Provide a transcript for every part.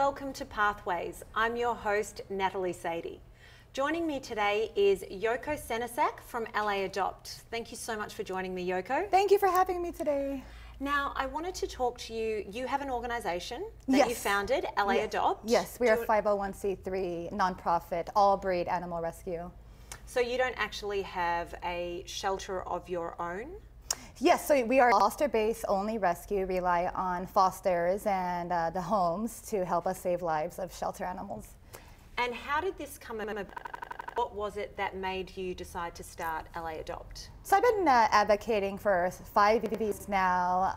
welcome to Pathways. I'm your host, Natalie Sadie. Joining me today is Yoko Senesak from LA Adopt. Thank you so much for joining me, Yoko. Thank you for having me today. Now, I wanted to talk to you. You have an organisation that you founded, LA Adopt. Yes, we are a 501c3 nonprofit, all-breed animal rescue. So you don't actually have a shelter of your own? Yes, so we are a foster-based only rescue, rely on fosters and the homes to help us save lives of shelter animals. And how did this come about? What was it that made you decide to start LA Adopt? So I've been advocating for 5 years now,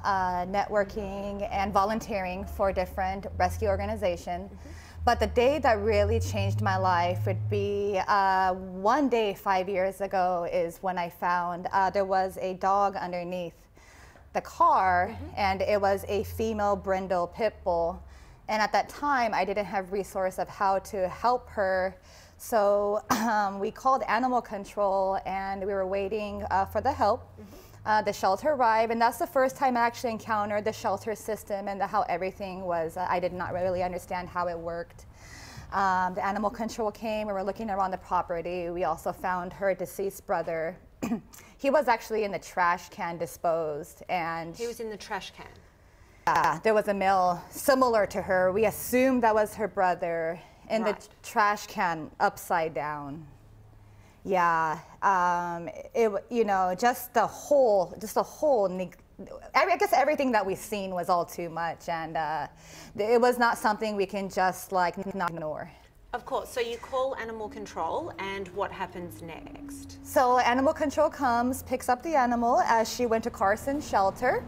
networking and volunteering for different rescue organizations. But the day that really changed my life would be one day 5 years ago is when I found there was a dog underneath the car, and it was a female brindle pit bull. And at that time, I didn't have resource of how to help her. So we called animal control, and we were waiting for the help. The shelter arrived, and that's the first time I actually encountered the shelter system and how everything was. I did not really understand how it worked. The animal control came, we were looking around the property. We also found her deceased brother. He was actually in the trash can disposed. And he was in the trash can? There was a male similar to her. We assumed that was her brother in the trash can upside down. Yeah, you know, just the whole, I guess everything that we've seen was all too much, and it was not something we can just like not ignore. Of course. So you call animal control, and what happens next? So animal control comes, picks up the animal as she went to Carson Shelter.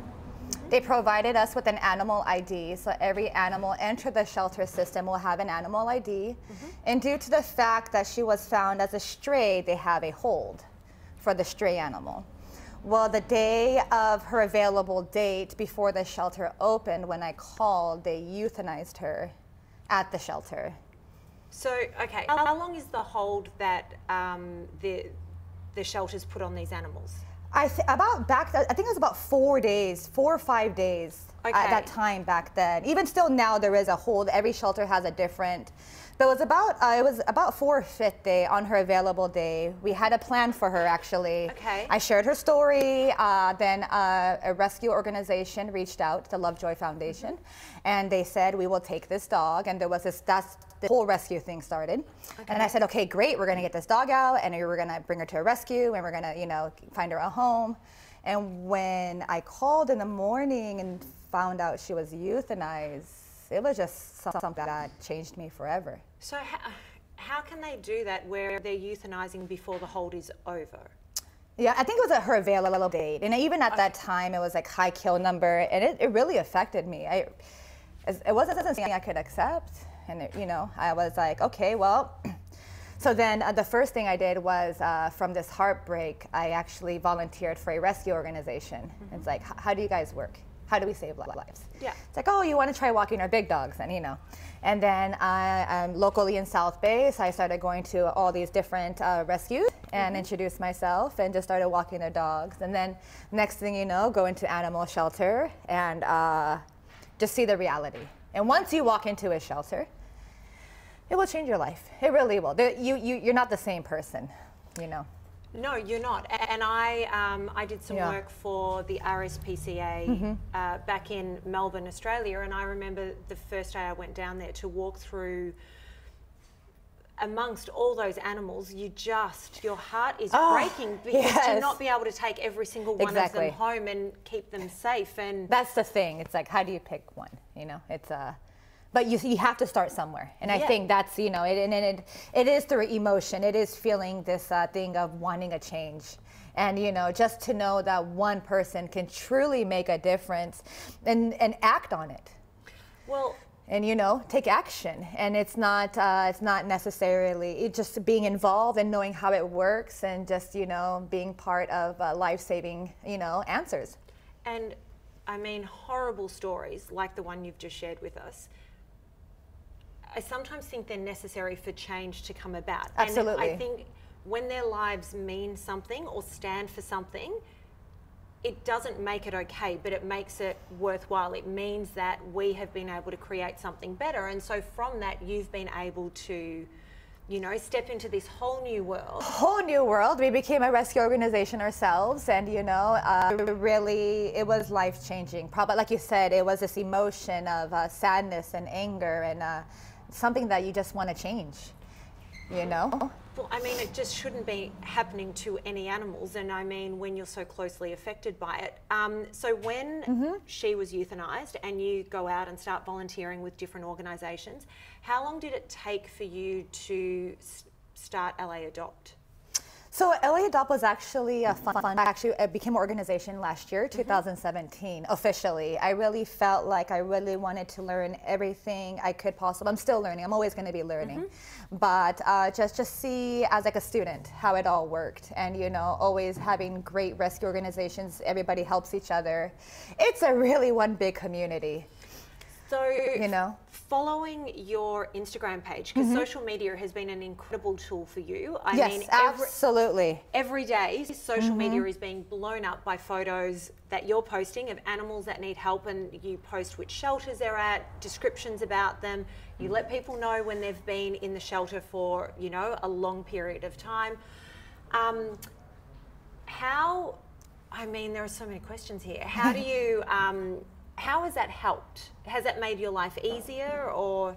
They provided us with an animal ID, so every animal entered the shelter system will have an animal ID. And due to the fact that she was found as a stray, they have a hold for the stray animal. Well, the day of her available date before the shelter opened, when I called, they euthanized her at the shelter. So, okay, how long is the hold that the shelters put on these animals? I think it was about 4 days, 4 or 5 days at that time back then. Even still now, there is a hold. Every shelter has a different. But it was about 4th or 5th day on her available day. We had a plan for her, actually. Okay. I shared her story. Then a rescue organization reached out, the Lovejoy Foundation, and they said, we will take this dog. And there was that's the whole rescue thing started. And I said, okay, great, we're gonna get this dog out, and we're gonna bring her to a rescue, and we're gonna, you know, find her a home. And when I called in the morning and found out she was euthanized, it was just something that changed me forever. So how can they do that where they're euthanizing before the hold is over? Yeah, I think it was at her available date. And even at that time, it was like high kill number, and it really affected me. It wasn't something I could accept. And you know, I was like, okay, well. So then the first thing I did was, from this heartbreak, I actually volunteered for a rescue organization. It's like, how do you guys work? How do we save lives? Yeah. It's like, oh, you want to try walking our big dogs, and you know. And then locally in South Bay, so I started going to all these different rescues and introduced myself and just started walking their dogs. And then next thing you know, go into animal shelter and just see the reality. And once you walk into a shelter, it will change your life. It really will. You're not the same person, you know. No, you're not. And I did some work for the RSPCA back in Melbourne, Australia, and I remember the first day I went down there to walk through amongst all those animals, your heart is breaking because to not be able to take every single one of them home and keep them safe. And that's the thing. It's like, how do you pick one? You know, it's but you have to start somewhere, and I think that's, you know, it is through emotion. It is feeling this thing of wanting a change, and you know, just to know that one person can truly make a difference, and act on it. Well. And you know, take action, and it's not necessarily just being involved and knowing how it works, and just, you know, being part of life-saving, you know, answers. And I mean, horrible stories like the one you've just shared with us, I sometimes think they're necessary for change to come about. Absolutely. And I think when their lives mean something or stand for something, it doesn't make it okay, but it makes it worthwhile. It means that we have been able to create something better. And so from that, you've been able to, you know, step into this whole new world. Whole new world. We became a rescue organization ourselves, and you know, really, it was life-changing. Probably, like you said, it was this emotion of sadness and anger, and something that you just want to change, you know? Well, I mean, it just shouldn't be happening to any animals, and I mean, when you're so closely affected by it. So when she was euthanized and you go out and start volunteering with different organisations, how long did it take for you to start LA Adopt? So LA Adopt was actually a fun. Actually, it became an organization last year, 2017, officially. I really felt like I really wanted to learn everything I could possibly. I'm still learning. I'm always going to be learning, but just see as like a student how it all worked, and you know, always having great rescue organizations. Everybody helps each other. It's a really one big community. So, you know, following your Instagram page, because social media has been an incredible tool for you. I mean, absolutely. Every day, social media is being blown up by photos that you're posting of animals that need help, and you post which shelters they're at, descriptions about them. You let people know when they've been in the shelter for, you know, a long period of time. I mean, there are so many questions here. How do you... how has that helped? Has that made your life easier, or?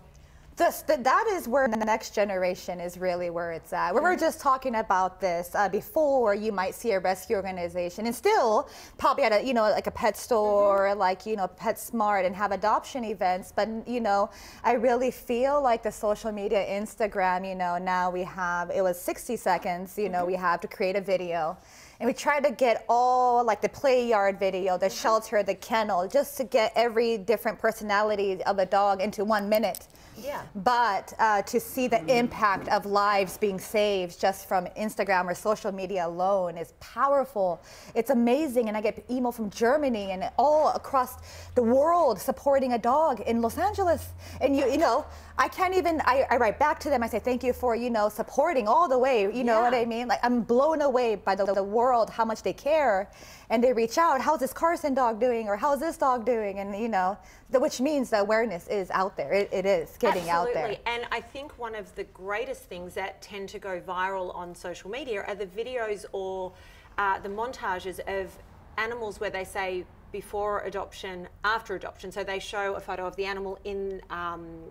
That is where the next generation is really where it's at. We were just talking about this before. You might see a rescue organization and still probably at a, you know, like a pet store, like, you know, PetSmart, and have adoption events. But, you know, I really feel like the social media, Instagram, you know, now we have, it was 60 seconds, you know, we have to create a video. And we try to get all, like the play yard video, the shelter, the kennel, just to get every different personality of a dog into 1 minute. Yeah. But to see the impact of lives being saved just from Instagram or social media alone is powerful. It's amazing. And I get email from Germany and all across the world supporting a dog in Los Angeles. And you know, I can't even, I write back to them. I say, thank you for, you know, supporting all the way. You know what I mean? Like, I'm blown away by the world, how much they care. And they reach out, how's this Carson dog doing? Or how's this dog doing? And, you know, which means the awareness is out there. It is getting out there. Absolutely. And I think one of the greatest things that tend to go viral on social media are the videos or the montages of animals where they say, before adoption, after adoption. So they show a photo of the animal in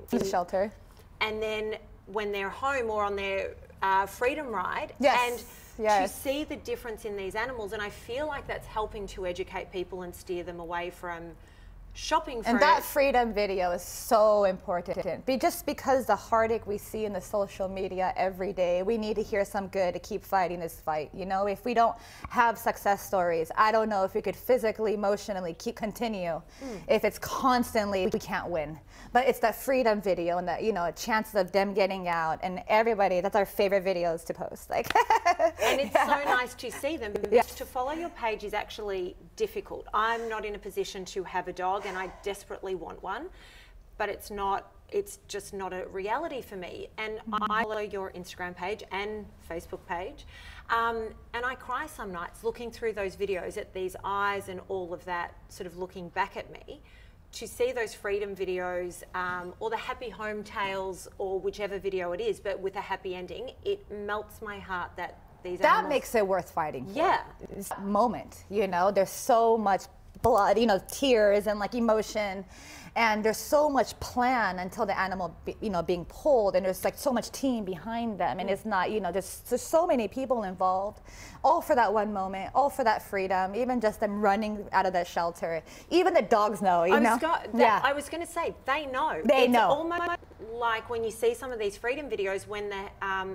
the shelter. And then when they're home or on their freedom ride. Yes. And to see the difference in these animals. And I feel like that's helping to educate people and steer them away from shopping for and that freedom video is so important. Just because the heartache we see in the social media every day, we need to hear some good to keep fighting this fight. You know, if we don't have success stories, I don't know if we could physically, emotionally continue. If it's constantly, we can't win. But it's that freedom video and that, you know, chances of them getting out, and everybody, that's our favorite videos to post. Like, and it's so nice to see them. To follow your page is actually difficult. I'm not in a position to have a dog, and I desperately want one, but it's just not a reality for me. And I follow your Instagram page and Facebook page, and I cry some nights looking through those videos at these eyes and all of that sort of looking back at me. To see those freedom videos or the happy home tales or whichever video it is, but with a happy ending, it melts my heart that these animals... That makes it worth fighting for. Yeah. It's a moment, you know, there's so much blood, you know, tears and like emotion, and there's so much plan until the animal, you know, being pulled, and there's like so much team behind them, and it's not, you know, there's so many people involved, all for that one moment, all for that freedom, even just them running out of that shelter. Even the dogs know, you know? I was going to say, they know. They know. It's almost like when you see some of these freedom videos when the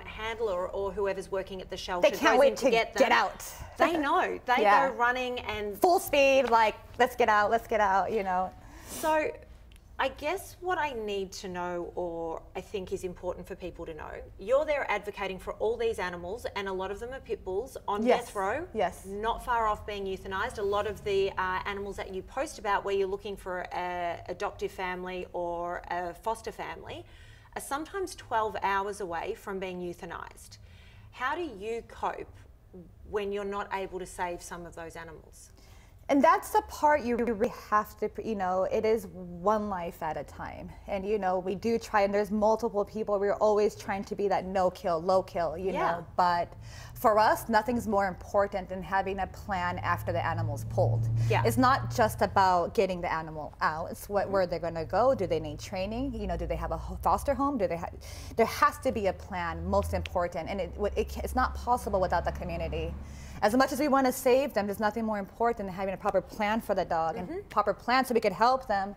handler or whoever's working at the shelter they can't wait to get out. They know. They go running and... full speed, like, let's get out, you know? So I guess what I need to know, or I think is important for people to know, you're there advocating for all these animals, and a lot of them are pit bulls on death row, not far off being euthanized. A lot of the animals that you post about where you're looking for an adoptive family or a foster family are sometimes 12 hours away from being euthanized. How do you cope when you're not able to save some of those animals? And that's the part you really have to, you know, it is one life at a time. And, you know, we do try, and there's multiple people, we're always trying to be that no kill, low kill, you know. But for us, nothing's more important than having a plan after the animal's pulled. Yeah. It's not just about getting the animal out. It's where they're going to go. Do they need training? You know, do they have a foster home? There has to be a plan, most important. And it's not possible without the community. As much as we want to save them, there's nothing more important than having a proper plan for the dog and proper plan so we could help them.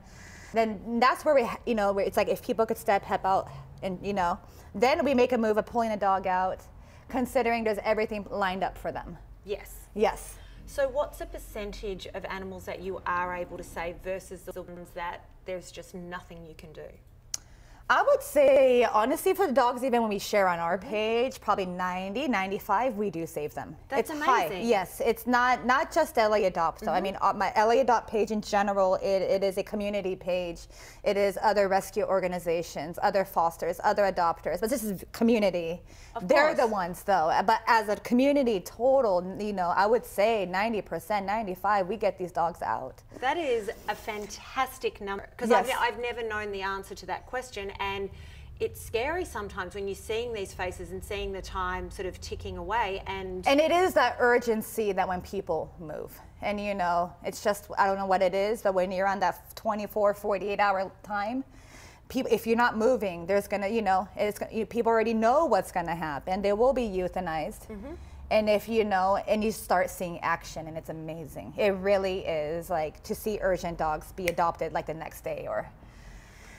Then that's where you know, where it's like if people could step out and, you know, then we make a move of pulling the dog out, considering there's everything lined up for them. Yes. Yes. So what's a percentage of animals that you are able to save versus the ones that there's just nothing you can do? I would say, honestly, for the dogs, even when we share on our page, probably 90, 95, we do save them. That's it's amazing. High. Yes, it's not just LA Adopt. So, I mean, my LA Adopt page in general, it is a community page. It is other rescue organizations, other fosters, other adopters, but this is community. They're the ones, though. But as a community total, you know, I would say 90%, 95, we get these dogs out. That is a fantastic number, because I've never known the answer to that question. And it's scary sometimes when you're seeing these faces and seeing the time sort of ticking away. And it is that urgency that when people move. And, you know, it's just, I don't know what it is, but when you're on that 24, 48-hour time, if you're not moving, there's going to, you know, people already know what's going to happen. They will be euthanized. And if you know, and you start seeing action, and it's amazing. It really is, like, to see urgent dogs be adopted like the next day or...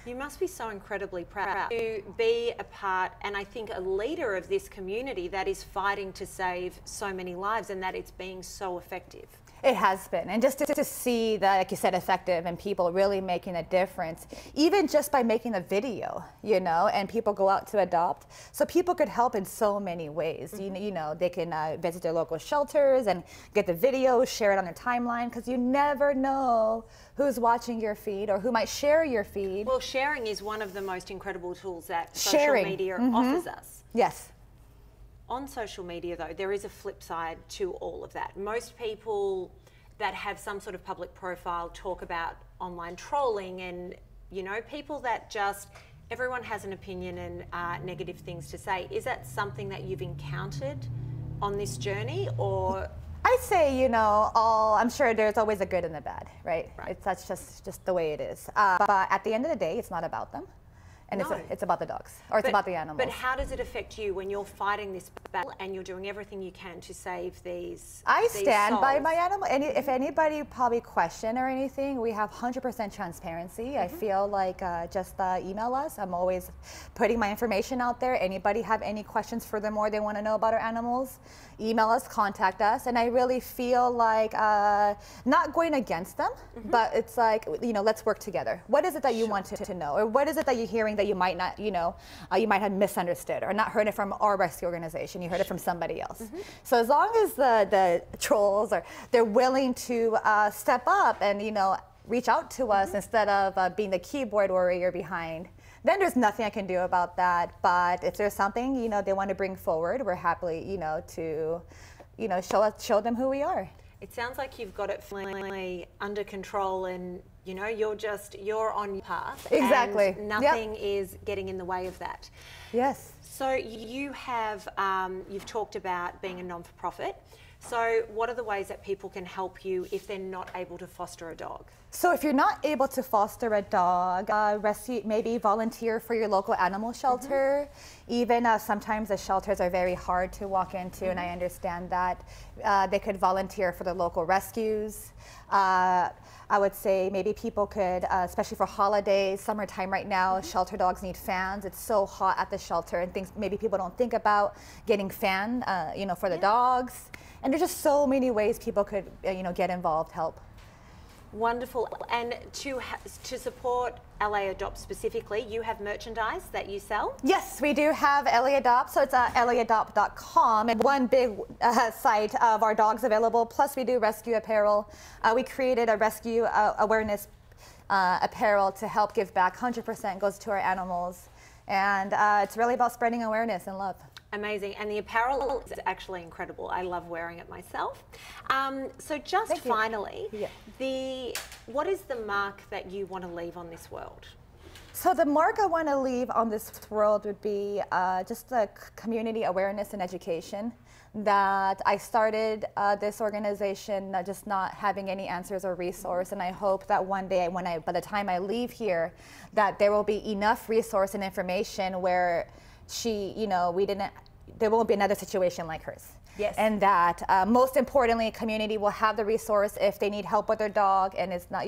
You must be so incredibly proud to be a part, and I think a leader of this community that is fighting to save so many lives, and that it's being so effective. It has been, and just to see that, like you said, effective and people really making a difference, even just by making a video, you know, and people go out to adopt. So people could help in so many ways. You know, they can visit their local shelters and get the video, share it on their timeline, because you never know who's watching your feed or who might share your feed. Well, sharing is one of the most incredible tools that social media offers us. Yes. On social media, though, there is a flip side to all of that. Most people that have some sort of public profile talk about online trolling and, you know, people that just, everyone has an opinion and negative things to say. Is that something that you've encountered on this journey, or? I'd say, you know, I'm sure there's always a good and a bad, right? That's just the way it is. But at the end of the day, it's not about them. And it's about the dogs, or it's about the animals. But how does it affect you when you're fighting this battle and you're doing everything you can to save these I stand souls? by my animal. And if anybody probably question or anything, we have 100% transparency. I feel like just email us. I'm always putting my information out there. Anybody have any questions furthermore they want to know about our animals, email us, contact us. And I really feel like not going against them, but it's like, you know, let's work together. What is it that you want to know? Or what is it that you're hearing that you might not, you know, you might have misunderstood or not heard it from our rescue organization, you heard it from somebody else. So as long as the trolls they're willing to step up and, you know, reach out to us instead of being the keyboard warrior behind, then there's nothing I can do about that. But if there's something, you know, they want to bring forward, we're happily, you know, to, you know, show them who we are. It sounds like you've got it firmly under control, and you know, you're on your path. Exactly. And nothing is getting in the way of that. Yes. So you have, you've talked about being a non-for-profit. So what are the ways that people can help you if they're not able to foster a dog? So if you're not able to foster a dog, maybe volunteer for your local animal shelter. Even sometimes the shelters are very hard to walk into, and I understand that. They could volunteer for the local rescues. I would say maybe people could, especially for holidays, summertime right now, shelter dogs need fans. It's so hot at the shelter, and things maybe people don't think about getting fan, you know, for the dogs. And there's just so many ways people could, you know, get involved, help. Wonderful. And to support LA Adopt specifically, you have merchandise that you sell? Yes, we do have LA Adopt. So it's laadopt.com, and one big site of our dogs available. Plus we do rescue apparel. We created a rescue awareness apparel to help give back. 100% goes to our animals. And it's really about spreading awareness and love. Amazing. And the apparel is actually incredible. I love wearing it myself. So just Thank you. finally, Yeah. what is the mark that you want to leave on this world? So the mark I want to leave on this world would be just the community awareness and education. That I started this organization just not having any answers or resource, and I hope that one day, by the time I leave here, that there will be enough resource and information where there won't be another situation like hers. Yes. And that most importantly, community will have the resource if they need help with their dog, and it's not,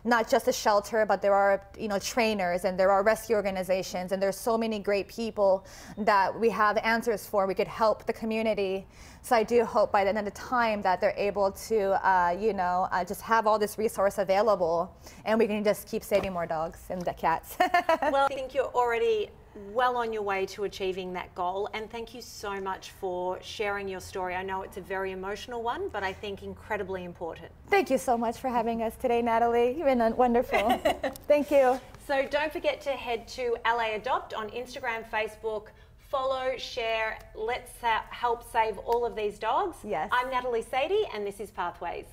not just a shelter, but there are, trainers, and there are rescue organizations, and there's so many great people that we have answers for. We could help the community. So I do hope by the end of the time that they're able to, just have all this resource available, and we can just keep saving more dogs and the cats. Well, I think you're already well on your way to achieving that goal, and thank you so much for sharing your story. I know it's a very emotional one, but I think incredibly important. Thank you so much for having us today, Natalie. You've been wonderful. Thank you. So don't forget to head to LA Adopt on Instagram, Facebook, follow, share. Let's help save all of these dogs. Yes. I'm Natalie Sadie, and this is Pathways.